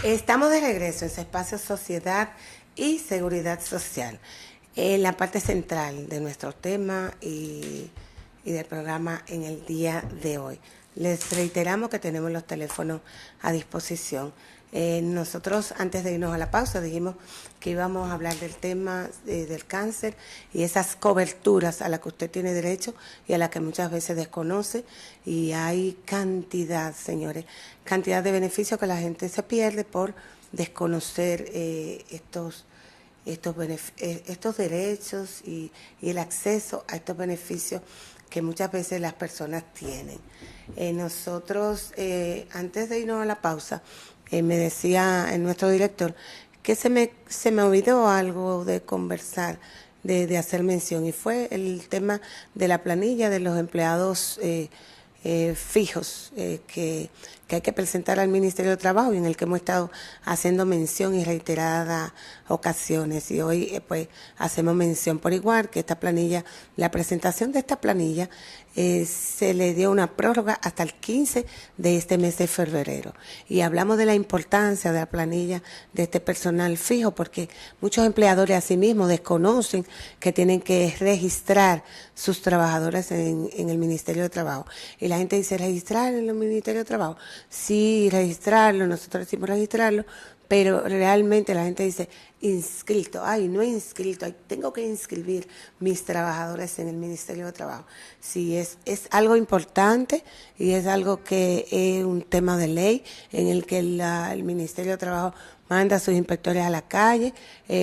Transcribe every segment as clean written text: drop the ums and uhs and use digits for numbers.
Estamos de regreso en su espacio Sociedad y Seguridad Social, en la parte central de nuestro tema y del programa en el día de hoy. Les reiteramos que tenemos los teléfonos a disposición. Nosotros antes de irnos a la pausa dijimos que íbamos a hablar del tema del cáncer y esas coberturas a las que usted tiene derecho y a las que muchas veces desconoce, y hay cantidad, señores, cantidad de beneficios que la gente se pierde por desconocer estos derechos y el acceso a estos beneficios que muchas veces las personas tienen. Nosotros, antes de irnos a la pausa, me decía nuestro director que se me olvidó algo de conversar, de hacer mención, y fue el tema de la planilla de los empleados fijos que hay que presentar al Ministerio de Trabajo y en el que hemos estado haciendo mención en reiteradas ocasiones, y hoy pues hacemos mención por igual que esta planilla, la presentación de esta planilla se le dio una prórroga hasta el 15 de este mes de febrero, y hablamos de la importancia de la planilla de este personal fijo porque muchos empleadores asimismo desconocen que tienen que registrar sus trabajadores en el Ministerio de Trabajo, y la gente dice registrar en el Ministerio de Trabajo. Sí, registrarlo, nosotros decimos registrarlo, pero realmente la gente dice inscrito, no he inscrito, tengo que inscribir mis trabajadores en el Ministerio de Trabajo. Sí, es algo importante y es algo que es un tema de ley en el que el Ministerio de Trabajo manda a sus inspectores a la calle,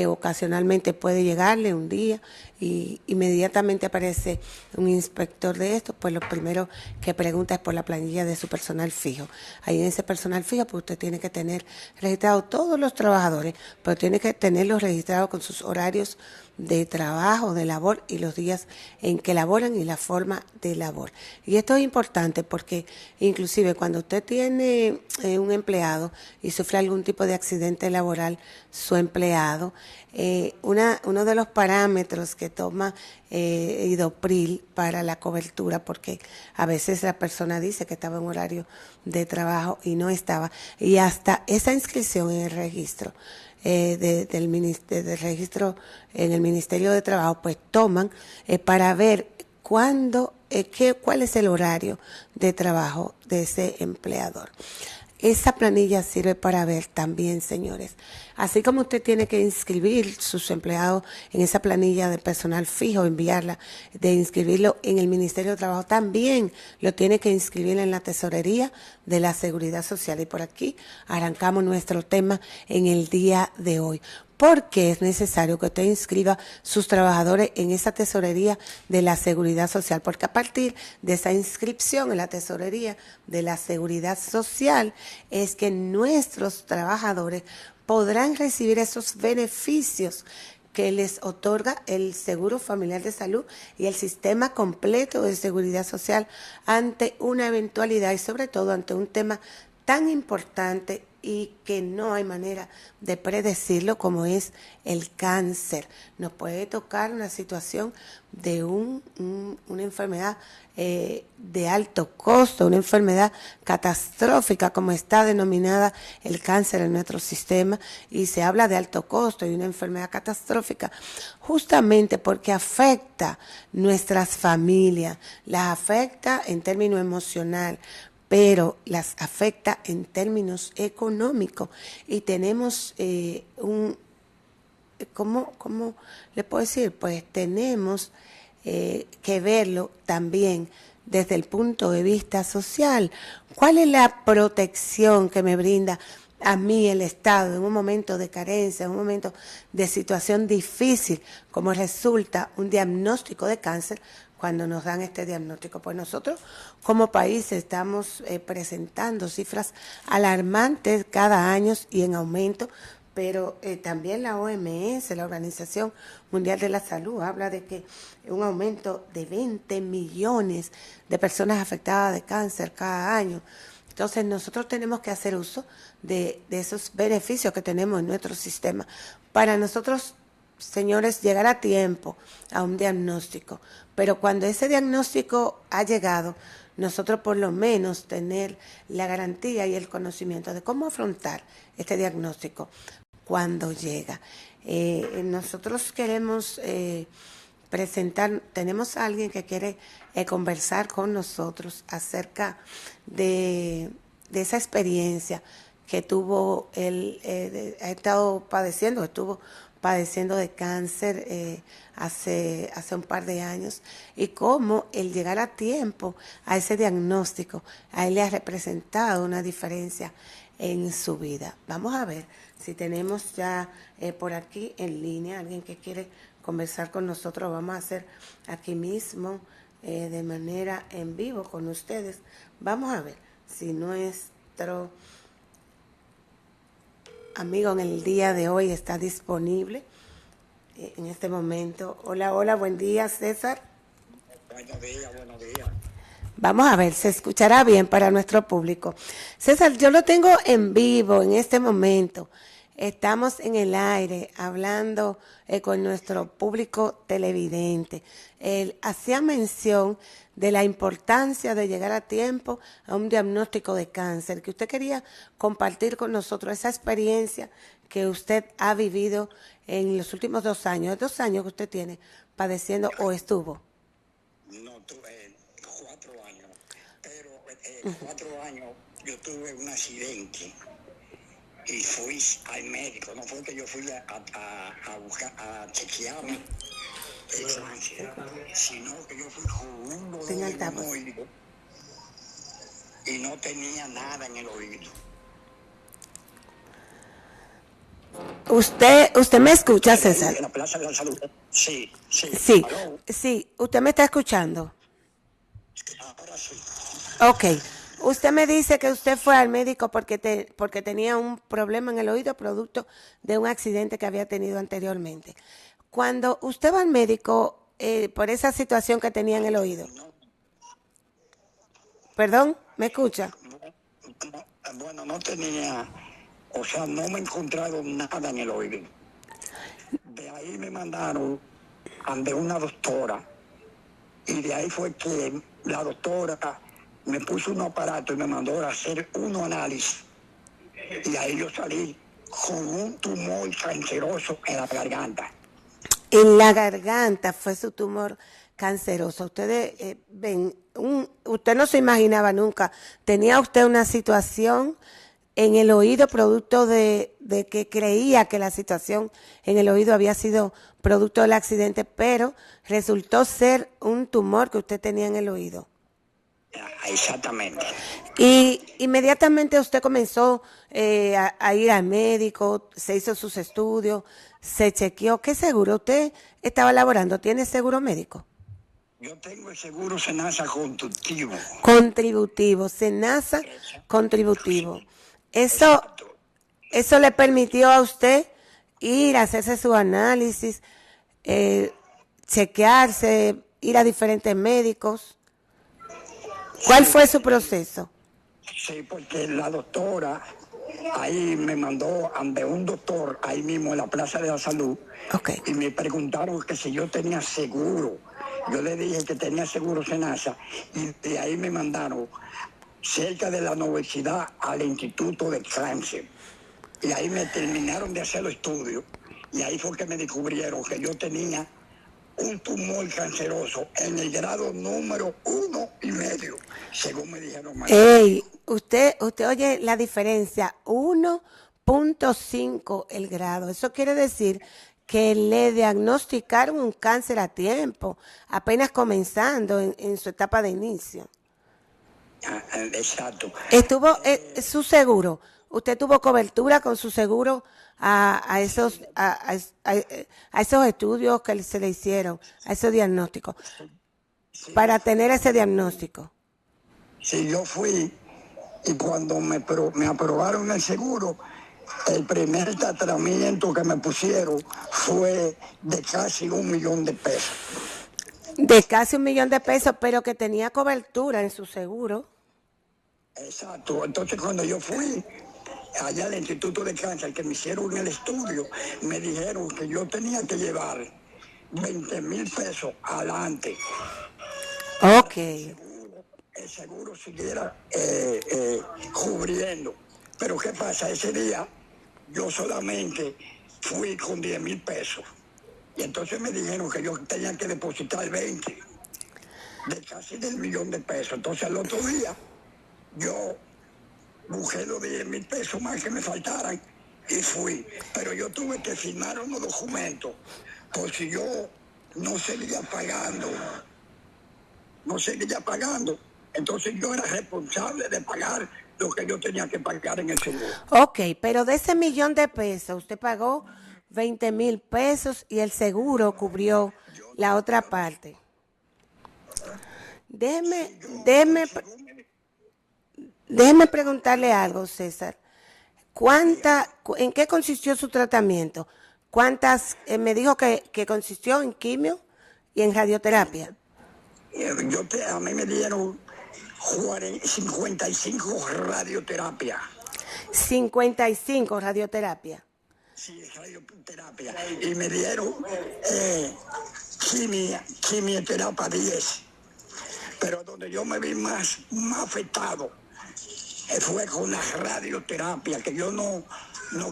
ocasionalmente puede llegarle un día y inmediatamente aparece un inspector de esto, pues lo primero que pregunta es por la planilla de su personal fijo. Ahí en ese personal fijo pues usted tiene que tener registrados todos los trabajadores, pero tiene que tenerlos registrados con sus horarios de trabajo, de labor y los días en que laboran y la forma de labor. Y esto es importante porque inclusive cuando usted tiene un empleado y sufre algún tipo de accidente laboral, su empleado, uno de los parámetros que toma Idopril para la cobertura, porque a veces la persona dice que estaba en horario de trabajo y no estaba, y hasta esa inscripción en el registro del registro en el Ministerio de Trabajo, pues toman para ver cuál es el horario de trabajo de ese empleador. Esa planilla sirve para ver también, señores, así como usted tiene que inscribir sus empleados en esa planilla de personal fijo, enviarla, de inscribirlo en el Ministerio de Trabajo, también lo tiene que inscribir en la Tesorería de la Seguridad Social. Y por aquí arrancamos nuestro tema en el día de hoy, porque es necesario que usted inscriba sus trabajadores en esa tesorería de la Seguridad Social, porque a partir de esa inscripción en la tesorería de la Seguridad Social es que nuestros trabajadores podrán recibir esos beneficios que les otorga el Seguro Familiar de Salud y el sistema completo de seguridad social ante una eventualidad y sobre todo ante un tema tan importante y que no hay manera de predecirlo como es el cáncer. Nos puede tocar una situación de una enfermedad de alto costo, una enfermedad catastrófica como está denominada el cáncer en nuestro sistema, y se habla de alto costo y una enfermedad catastrófica justamente porque afecta nuestras familias, las afecta en términos emocional, pero las afecta en términos económicos, y tenemos ¿cómo le puedo decir? Pues tenemos que verlo también desde el punto de vista social. ¿Cuál es la protección que me brinda a mí el Estado en un momento de carencia, en un momento de situación difícil, como resulta un diagnóstico de cáncer? Cuando nos dan este diagnóstico, pues nosotros como país estamos presentando cifras alarmantes cada año y en aumento, pero también la OMS, la Organización Mundial de la Salud, habla de que un aumento de 20 millones de personas afectadas de cáncer cada año. Entonces nosotros tenemos que hacer uso de esos beneficios que tenemos en nuestro sistema para nosotros, señores, llegar a tiempo a un diagnóstico. Pero cuando ese diagnóstico ha llegado, nosotros por lo menos tener la garantía y el conocimiento de cómo afrontar este diagnóstico cuando llega. Nosotros queremos presentar, tenemos a alguien que quiere conversar con nosotros acerca de esa experiencia que tuvo él, estuvo padeciendo de cáncer hace un par de años, y cómo el llegar a tiempo a ese diagnóstico a él le ha representado una diferencia en su vida. Vamos a ver si tenemos ya por aquí en línea alguien que quiere conversar con nosotros. Vamos a hacer aquí mismo de manera en vivo con ustedes. Vamos a ver si nuestro amigo en el día de hoy está disponible en este momento. Hola, hola, buen día, César. Buenos días, buenos días. Vamos a ver, se escuchará bien para nuestro público. César, yo lo tengo en vivo en este momento. Estamos en el aire hablando con nuestro público televidente. Él hacía mención de la importancia de llegar a tiempo a un diagnóstico de cáncer, que usted quería compartir con nosotros esa experiencia que usted ha vivido en los últimos 2 años. 2 años que usted tiene padeciendo o estuvo. No, tuve 4 años, pero 4 años yo tuve un accidente y fui al médico. No fue que yo fui a buscar, a chequearme el cáncer, sino que yo fui con un dolor en un oído y no tenía nada en el oído. ¿Usted me escucha, César? En la Plaza de la Salud. Sí, sí. Sí, ¿Aló? sí, usted me está escuchando. Ahora sí. Ok, usted me dice que usted fue al médico porque tenía un problema en el oído producto de un accidente que había tenido anteriormente. Cuando usted va al médico por esa situación que tenía en el oído, perdón, ¿me escucha? Bueno, no tenía, o sea, no me encontraron nada en el oído. De ahí me mandaron ante una doctora y de ahí fue que la doctora me puso un aparato y me mandó a hacer unos análisis y ahí yo salí con un tumor canceroso en la garganta. En la garganta fue su tumor canceroso. Ustedes usted no se imaginaba nunca. ¿Tenía usted una situación en el oído producto de que creía que la situación en el oído había sido producto del accidente, pero resultó ser un tumor que usted tenía en el oído? Exactamente. Y inmediatamente usted comenzó a ir al médico, se hizo sus estudios, se chequeó. ¿Qué seguro usted estaba laborando? ¿Tiene seguro médico? Yo tengo el seguro Senasa contributivo. Contributivo, Senasa contributivo. Eso le permitió a usted ir a hacerse su análisis, chequearse, ir a diferentes médicos. ¿Cuál fue su proceso? Sí, porque la doctora ahí me mandó ante un doctor ahí mismo en la Plaza de la Salud. Okay. Y me preguntaron que si yo tenía seguro. Yo le dije que tenía seguro Senasa y de ahí me mandaron cerca de la universidad al Instituto de Cáncer. Y ahí me terminaron de hacer los estudios y ahí fue que me descubrieron que yo tenía un tumor canceroso en el grado número 1,5, según me dijeron. Ey, usted oye la diferencia, 1.5 el grado. Eso quiere decir que le diagnosticaron un cáncer a tiempo, apenas comenzando en su etapa de inicio. Exacto. Estuvo su seguro, usted tuvo cobertura con su seguro a esos estudios que se le hicieron, a esos diagnósticos, para tener ese diagnóstico. Sí, yo fui y cuando me aprobaron el seguro, el primer tratamiento que me pusieron fue de casi $1,000,000. De casi $1,000,000, pero que tenía cobertura en su seguro. Exacto. Entonces cuando yo fui allá al Instituto de Cáncer, que me hicieron el estudio, me dijeron que yo tenía que llevar $20,000 adelante. Ok. el seguro siguiera cubriendo. Pero ¿qué pasa? Ese día yo solamente fui con 10,000 pesos. Y entonces me dijeron que yo tenía que depositar 20 de casi del millón de pesos. Entonces al otro día yo busqué los 10,000 pesos más que me faltaran y fui. Pero yo tuve que firmar unos documentos por si yo no seguía pagando. Entonces yo era responsable de pagar lo que yo tenía que pagar en el seguro. Ok, pero de ese millón de pesos, usted pagó 20,000 pesos y el seguro cubrió la otra parte. Déjeme, Sí, déjeme, déjeme preguntarle algo, César. ¿En qué consistió su tratamiento? ¿Cuántas, me dijo que consistió en quimio y en radioterapia? A mí me dieron 55 radioterapias. 55 radioterapia. Sí, radioterapia. Y me dieron quimioterapia 10. Pero donde yo me vi más afectado fue con la radioterapia, que yo no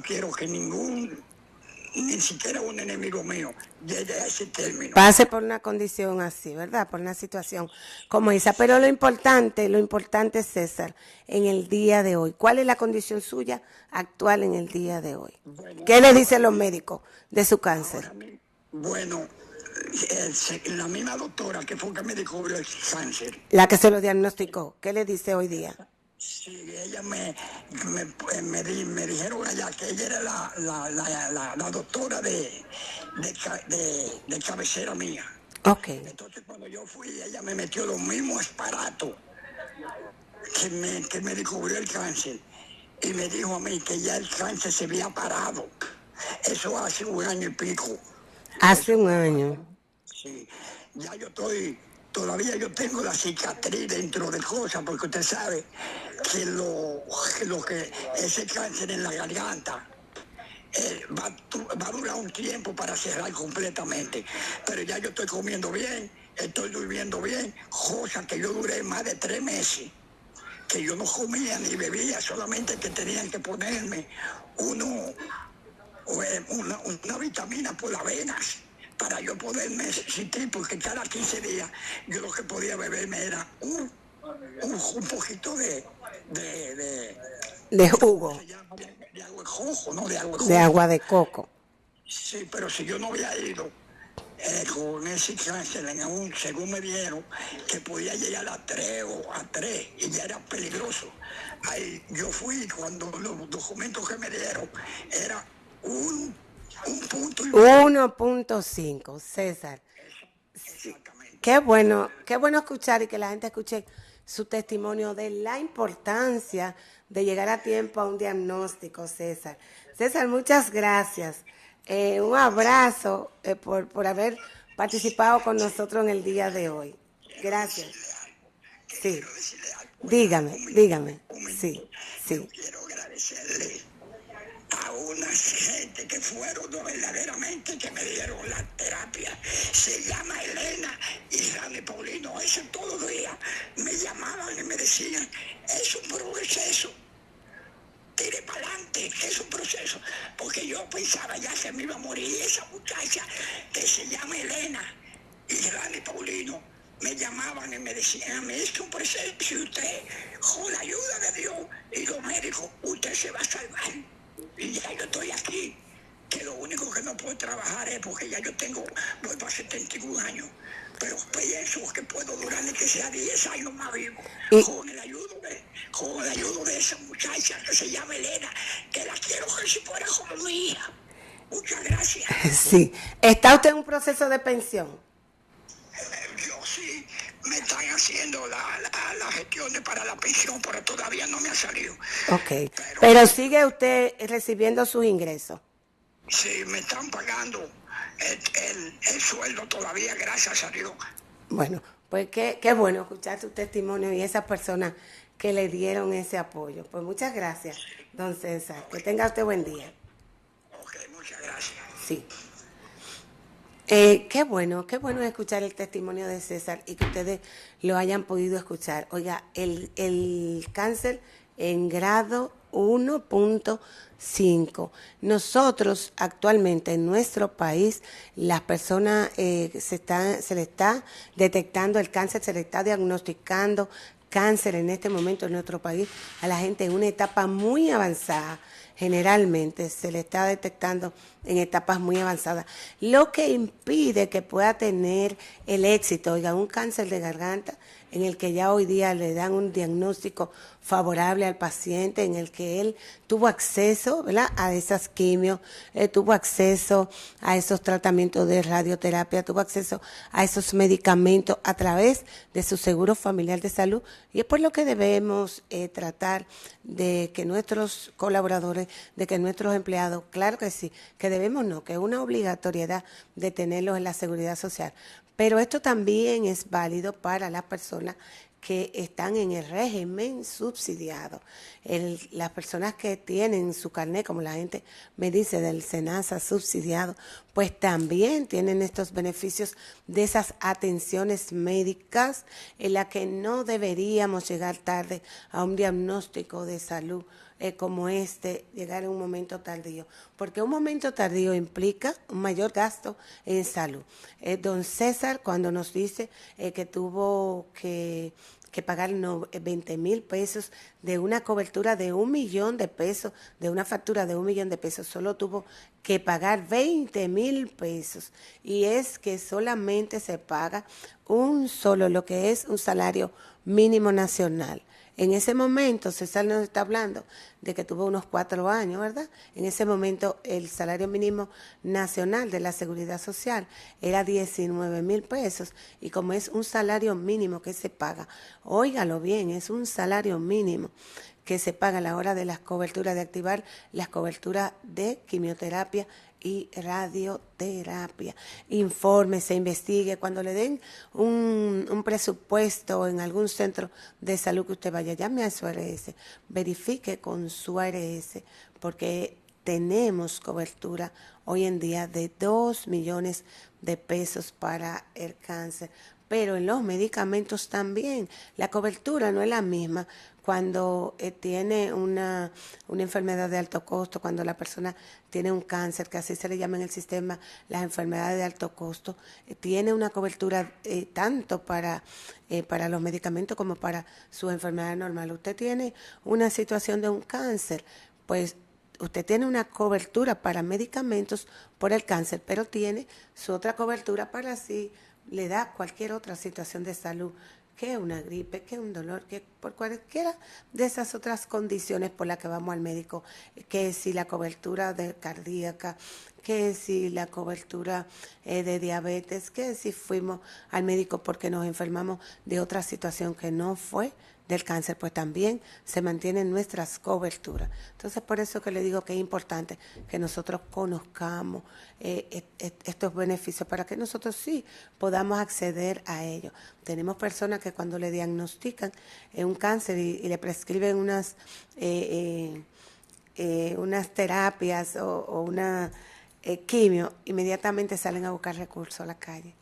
quiero que ni siquiera un enemigo mío llegue a ese término. Pase por una condición así, ¿verdad? Por una situación como esa. Pero lo importante, César, en el día de hoy, ¿cuál es la condición suya actual en el día de hoy? Bueno, ¿Qué le dicen los médicos de su cáncer? Bueno, la misma doctora que fue que me descubrió el cáncer. La que se lo diagnosticó, ¿qué le dice hoy día? Sí, ella me dijeron allá que ella era la doctora de cabecera mía. Ok. Entonces cuando yo fui, ella me metió los mismos aparatos que me descubrió el cáncer. Y me dijo a mí que ya el cáncer se había parado. Eso hace 1 año y pico. Hace un año. Sí, ya todavía yo tengo la cicatriz dentro de cosas, porque usted sabe que que ese cáncer en la garganta va a durar un tiempo para cerrar completamente. Pero ya yo estoy comiendo bien, estoy durmiendo bien, cosa que yo duré más de 3 meses, que yo no comía ni bebía, solamente que tenían que ponerme una vitamina por las venas para yo poderme sentir, porque cada 15 días yo lo que podía beberme era un poquito De ¿cómo jugo. se llama? De agua de coco, ¿no? De agua de De coco. agua de coco. Sí, pero si yo no había ido con ese cáncer, según me dieron, que podía llegar a 3 y ya era peligroso. Ahí yo fui, cuando los documentos que me dieron era un punto y medio. 1.5, César. Exactamente. Qué bueno escuchar y que la gente escuche su testimonio de la importancia de llegar a tiempo a un diagnóstico, César. César, muchas gracias. Un abrazo por haber participado con nosotros en el día de hoy. Quiero Gracias. decirle algo, Sí, quiero decirle algo. dígame, Un minuto, dígame. un Sí, minuto. Yo sí. quiero agradecerle a una gente que fueron verdaderamente que me dieron la terapia. Se llama Elena y Rani Paulino. Eso todos los días me llamaban y me decían, es un proceso, tire para adelante, es un proceso. Porque yo pensaba ya que me iba a morir. Esa muchacha que se llama Elena y Rani Paulino me llamaban y me decían, a mí es un proceso y usted, con la ayuda de Dios y los médicos, usted se va a salvar. Y ya yo estoy aquí, que lo único que no puedo trabajar es porque ya yo voy para 71 años, pero pienso que puedo durar ni que sea 10 años más vivo, Y, con el ayudo de esa muchacha que se llama Elena, que la quiero que si fuera como mi hija. Muchas gracias. sí. ¿Está usted en un proceso de pensión? Yo sí me están haciendo las gestiones para la pensión, pero todavía no me ha salido. Ok. Pero Pero sigue usted recibiendo sus ingresos. sí, me están pagando el sueldo todavía, gracias a Dios. Bueno, pues qué bueno escuchar su testimonio y esas personas que le dieron ese apoyo. Pues muchas gracias, don César. Que tenga usted buen día. Ok, muchas gracias. Sí. Qué bueno escuchar el testimonio de César y que ustedes lo hayan podido escuchar. Oiga, el cáncer en grado 1.5. Nosotros actualmente en nuestro país, las personas se le está detectando el cáncer, se le está diagnosticando cáncer en este momento en nuestro país a la gente en una etapa muy avanzada. Generalmente se le está detectando en etapas muy avanzadas, lo que impide que pueda tener el éxito. Oiga, un cáncer de garganta en el que ya hoy día le dan un diagnóstico favorable al paciente, en el que él tuvo acceso, ¿verdad?, a esas quimios, tuvo acceso a esos tratamientos de radioterapia, tuvo acceso a esos medicamentos a través de su seguro familiar de salud, y es por lo que debemos tratar de que nuestros colaboradores, de que nuestros empleados, claro que sí, que debemos no, que es una obligatoriedad de tenerlos en la seguridad social. Pero esto también es válido para las personas que están en el régimen subsidiado. Las personas que tienen su carnet, como la gente me dice, del SENASA subsidiado, pues también tienen estos beneficios de esas atenciones médicas en las que no deberíamos llegar tarde a un diagnóstico de salud como llegar en un momento tardío, porque un momento tardío implica un mayor gasto en salud. Don César, cuando nos dice que tuvo que pagar 20,000 pesos de una cobertura de 1,000,000 de pesos, de una factura de 1,000,000 de pesos, solo tuvo que pagar 20,000 pesos. Y es que solamente se paga lo que es un salario mínimo nacional. En ese momento, César nos está hablando de que tuvo unos 4 años, ¿verdad? En ese momento el salario mínimo nacional de la Seguridad Social era 19,000 pesos, y como es un salario mínimo que se paga, óigalo bien, es un salario mínimo que se paga a la hora de las coberturas, de activar las coberturas de quimioterapia y radioterapia. Informe, se investigue, cuando le den un presupuesto en algún centro de salud que usted vaya, llame a su ARS, verifique con su ARS, porque tenemos cobertura hoy en día de 2 millones de pesos para el cáncer. Pero en los medicamentos también, la cobertura no es la misma cuando tiene una enfermedad de alto costo, cuando la persona tiene un cáncer, que así se le llama en el sistema las enfermedades de alto costo, tiene una cobertura tanto para los medicamentos como para su enfermedad normal. Usted tiene una situación de un cáncer, pues usted tiene una cobertura para medicamentos por el cáncer, pero tiene su otra cobertura para si le da cualquier otra situación de salud, que una gripe, que un dolor, que por cualquiera de esas otras condiciones por las que vamos al médico, que si la cobertura de cardíaca, que si la cobertura de diabetes, que si fuimos al médico porque nos enfermamos de otra situación que no fue del cáncer, pues también se mantienen nuestras coberturas. Entonces, por eso que le digo que es importante que nosotros conozcamos estos beneficios para que nosotros sí podamos acceder a ellos. Tenemos personas que cuando le diagnostican un cáncer y le prescriben unas terapias o una quimio, inmediatamente salen a buscar recursos a la calle.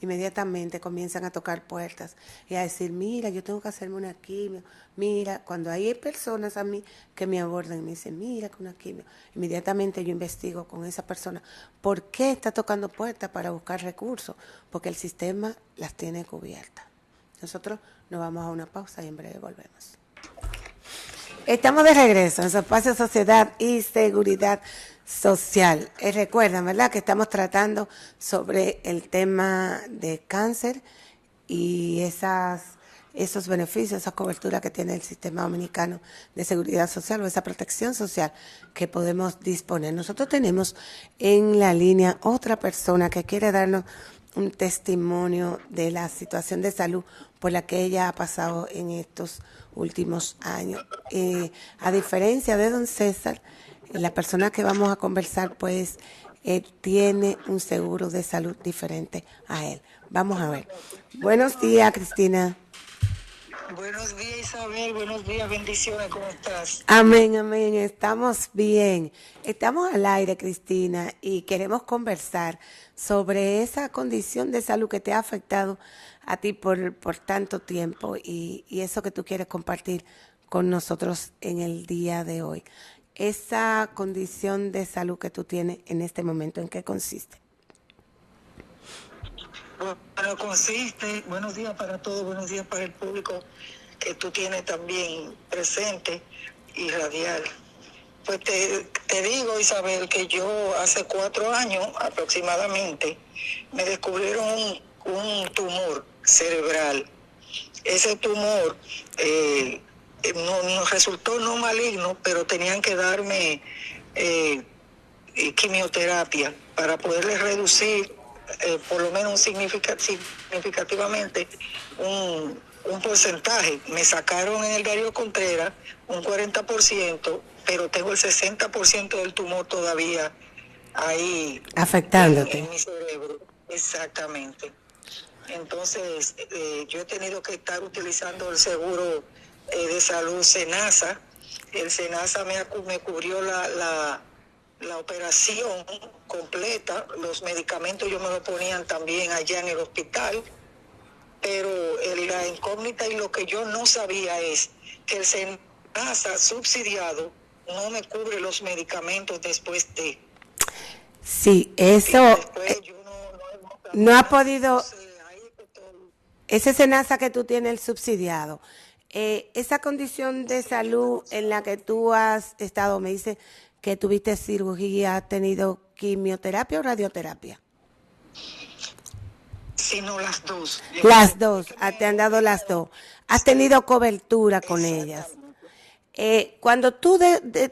Inmediatamente comienzan a tocar puertas y a decir, mira, yo tengo que hacerme una quimio, mira, cuando hay personas a mí que me abordan y me dicen, mira, que una quimio, inmediatamente yo investigo con esa persona, ¿por qué está tocando puertas para buscar recursos? Porque el sistema las tiene cubiertas. Nosotros nos vamos a una pausa y en breve volvemos. Estamos de regreso en su espacio Sociedad y Seguridad Social. Recuerdan, ¿verdad?, que estamos tratando sobre el tema de cáncer y esos beneficios, esa cobertura que tiene el sistema dominicano de seguridad social o esa protección social que podemos disponer. Nosotros tenemos en la línea otra persona que quiere darnos un testimonio de la situación de salud por la que ella ha pasado en estos últimos años. A diferencia de don César, la persona que vamos a conversar pues tiene un seguro de salud diferente a él. Vamos a ver. Buenos días, Cristina. Buenos días, Isabel. Buenos días, bendiciones. ¿Cómo estás? Amén, amén. Estamos bien. Estamos al aire, Cristina, y queremos conversar sobre esa condición de salud que te ha afectado a ti por tanto tiempo y eso que tú quieres compartir con nosotros en el día de hoy. Esa condición de salud que tú tienes en este momento, ¿en qué consiste? Bueno, consiste, buenos días para todos, buenos días para el público que tú tienes también presente y radial. Pues te digo, Isabel, que yo hace 4 años aproximadamente me descubrieron un tumor cerebral. Ese tumor no resultó no maligno, pero tenían que darme quimioterapia para poderle reducir por lo menos significativamente un porcentaje. Me sacaron en el Darío Contreras un 40%, pero tengo el 60% del tumor todavía ahí Afectándote. en mi cerebro. Exactamente. Entonces, yo he tenido que estar utilizando el seguro de salud SENASA. El SENASA me cubrió la operación completa. Los medicamentos yo me lo ponían también allá en el hospital. Pero la incógnita y lo que yo no sabía es que el SENASA subsidiado no me cubre los medicamentos después de... Sí, eso Después yo no ha podido, entonces, ahí es que todo... ese SENASA que tú tienes, el subsidiado, esa condición de salud en la que tú has estado, me dice que tuviste cirugía, has tenido quimioterapia o radioterapia. Sino las dos. Las dos, te han dado las dos. Has tenido cobertura con ellas. Exactamente. Cuando tú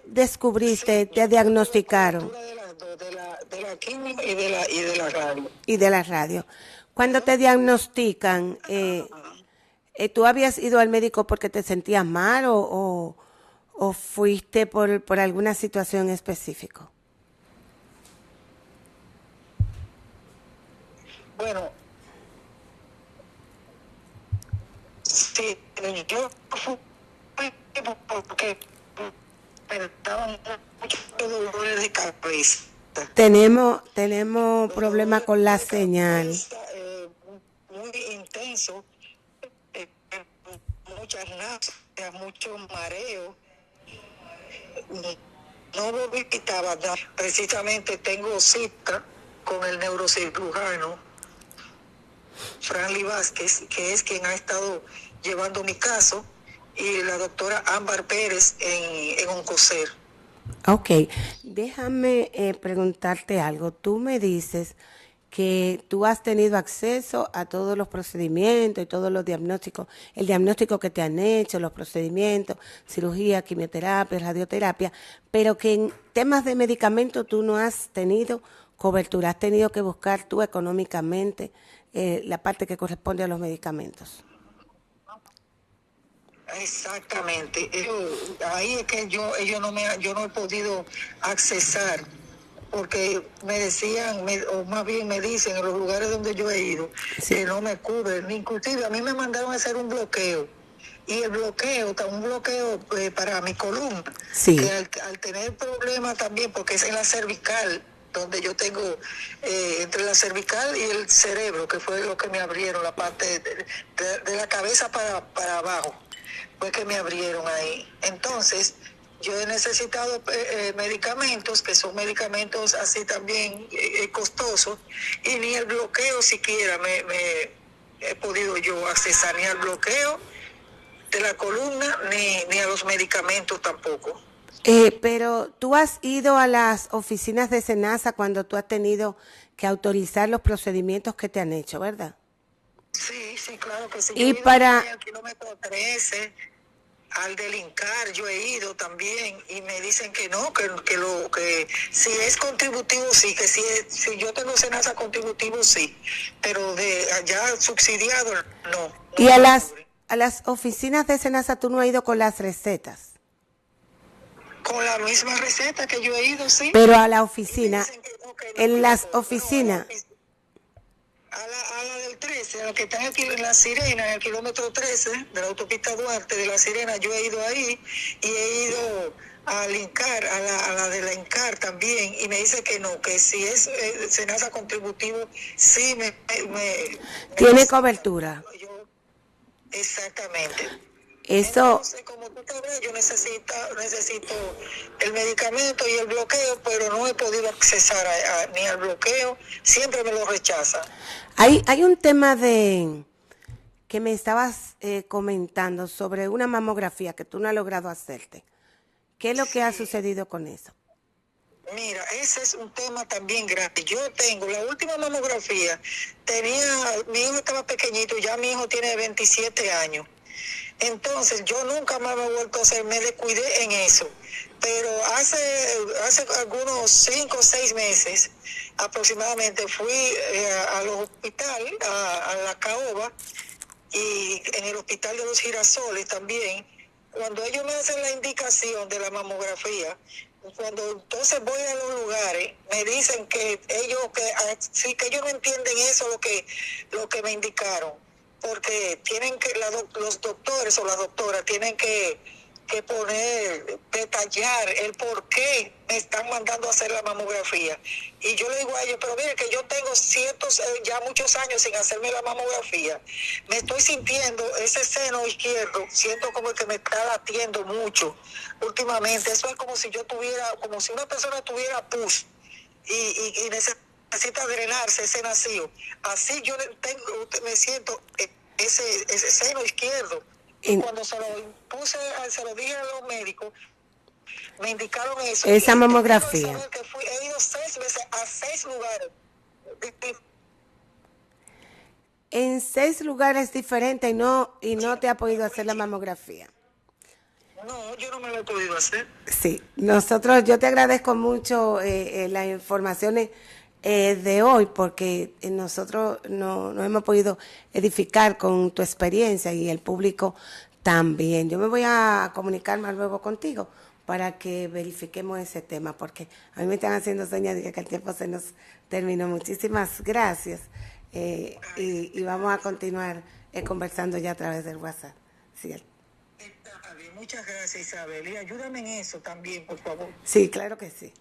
descubriste, te diagnosticaron Cobertura de las dos, de la quimio y de la radio. y de la radio. Cuando te diagnostican, ¿tú habías ido al médico porque te sentías mal o fuiste por alguna situación específica? Bueno, sí, yo fui porque me daban muchos dolores de cabeza. Tenemos Los problemas dolores con la de señal. cabeza muy intensos, eh, muchas náuseas, mucho mareo. No vomitaba nada. Precisamente tengo cita con el neurocirujano Franly Vázquez, que es quien ha estado llevando mi caso, y la doctora Ámbar Pérez en Oncocer. Ok, déjame preguntarte algo. Tú me dices que tú has tenido acceso a todos los procedimientos y todos los diagnósticos, el diagnóstico que te han hecho, los procedimientos, cirugía, quimioterapia, radioterapia, pero que en temas de medicamentos tú no has tenido cobertura, has tenido que buscar tú económicamente la parte que corresponde a los medicamentos. Exactamente. Ahí es que yo no he podido accesar, porque me decían, o más bien me dicen en los lugares donde yo he ido, Sí, que no me cubren. Inclusive a mí me mandaron a hacer un bloqueo. Y el bloqueo, un bloqueo para mi columna, que sí. al tener problemas también, porque es en la cervical, donde yo tengo entre la cervical y el cerebro, que fue lo que me abrieron, la parte de la cabeza para abajo, fue que me abrieron ahí. Entonces, yo he necesitado medicamentos, que son medicamentos así también costosos, y ni el bloqueo siquiera me he podido yo accesar, ni al bloqueo de la columna, ni a los medicamentos tampoco. Pero tú has ido a las oficinas de SENASA cuando tú has tenido que autorizar los procedimientos que te han hecho, ¿verdad? Sí, sí, claro que sí. Yo Y he ido también para, al kilómetro 13, al del INCAR, yo he ido también, y me dicen que no, que si es contributivo, sí, que si yo tengo SENASA contributivo, sí, pero de allá subsidiado, y no me cubre. a las oficinas de SENASA tú no has ido con las recetas, Con la misma receta que yo he ido, sí. pero a la Y me oficina, dicen que no, en que no las puedo. Bueno, oficinas, a la del 13, a la que está aquí en La Sirena, en el kilómetro 13 de la autopista Duarte de La Sirena. Yo he ido ahí y he ido al INCAR, a la de la INCAR también, y me dice que no, que si es SENASA contributivo, sí Tiene cobertura. yo, exactamente. Eso, Entonces, como tú sabes, yo necesito el medicamento y el bloqueo, pero no he podido accesar ni al bloqueo, siempre me lo rechazan. hay un tema que me estabas comentando sobre una mamografía que tú no has logrado hacerte. ¿Qué es lo que ha Sí. sucedido con eso? Mira, ese es un tema también grande. Yo tengo la última mamografía, mi hijo estaba pequeñito, ya mi hijo tiene 27 años. Entonces, yo nunca más me he vuelto a hacer, me descuidé en eso. Pero hace algunos 5 o 6 meses aproximadamente fui al hospital, a la Caoba, y en el hospital de los Girasoles también. Cuando ellos me hacen la indicación de la mamografía, cuando entonces voy a los lugares, me dicen que sí, que ellos no entienden eso, lo que me indicaron, porque tienen que, los doctores o las doctoras tienen que detallar el por qué me están mandando a hacer la mamografía. Y yo le digo a ellos, pero mire que yo tengo ya muchos años sin hacerme la mamografía. Me estoy sintiendo ese seno izquierdo, siento como que me está latiendo mucho últimamente. Eso es como si como si una persona tuviera pus y necesita drenarse ese nacido. Así yo me siento ese seno izquierdo. Y cuando se lo dije a los médicos, me indicaron eso. Esa mamografía. He ido 6 veces a 6 lugares. En 6 lugares diferentes y no te ha podido hacer la mamografía. No, yo no me lo he podido hacer. Sí, yo te agradezco mucho las informaciones de hoy porque nosotros nos hemos podido edificar con tu experiencia y el público también. Yo me voy a comunicar más luego contigo para que verifiquemos ese tema porque a mí me están haciendo señas de que el tiempo se nos terminó. Muchísimas gracias y vamos a continuar conversando ya a través del WhatsApp. Sí, muchas gracias, Isabel. Y ayúdame en eso también, por favor. Sí, claro que sí.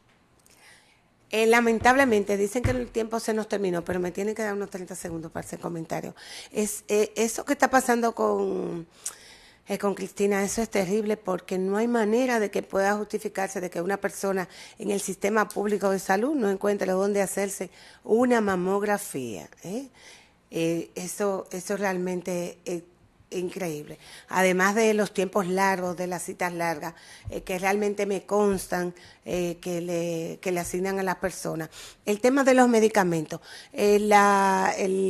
Lamentablemente dicen que el tiempo se nos terminó, pero me tienen que dar unos 30 segundos para hacer comentario. Eso que está pasando con Cristina, eso es terrible porque no hay manera de que pueda justificarse de que una persona en el sistema público de salud no encuentre dónde hacerse una mamografía. Eso realmente increíble. Además de los tiempos largos, de las citas largas, que realmente me constan que le asignan a las personas. El tema de los medicamentos. El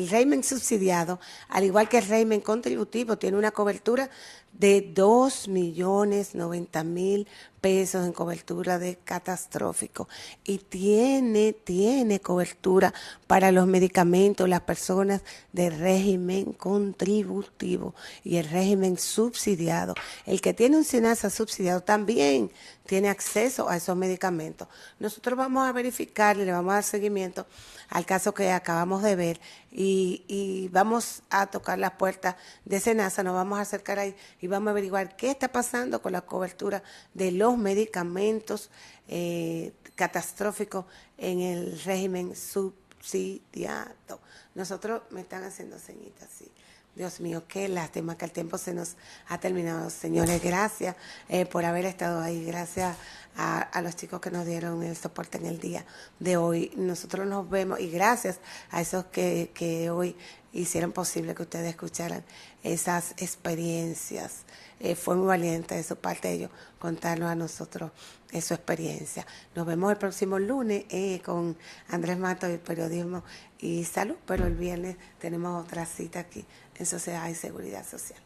régimen subsidiado, al igual que el régimen contributivo, tiene una cobertura de 2.090.000 pesos en cobertura de catastrófico y tiene cobertura para los medicamentos, las personas de régimen contributivo y el régimen subsidiado. El que tiene un SENASA subsidiado también tiene acceso a esos medicamentos. Nosotros vamos a verificar y le vamos a dar seguimiento al caso que acabamos de ver y vamos a tocar las puertas de SENASA, nos vamos a acercar ahí y vamos a averiguar qué está pasando con la cobertura de los medicamentos catastróficos en el régimen subsidiado. Nosotros me están haciendo señitas, sí. Dios mío, qué lástima que el tiempo se nos ha terminado. Señores, gracias por haber estado ahí. Gracias a los chicos que nos dieron el soporte en el día de hoy. Nosotros nos vemos y gracias a esos que hoy hicieron posible que ustedes escucharan esas experiencias. Fue muy valiente de su parte ellos contarnos a nosotros su experiencia. Nos vemos el próximo lunes con Andrés Mato y Periodismo y Salud, pero el viernes tenemos otra cita aquí en Sociedad y Seguridad Social.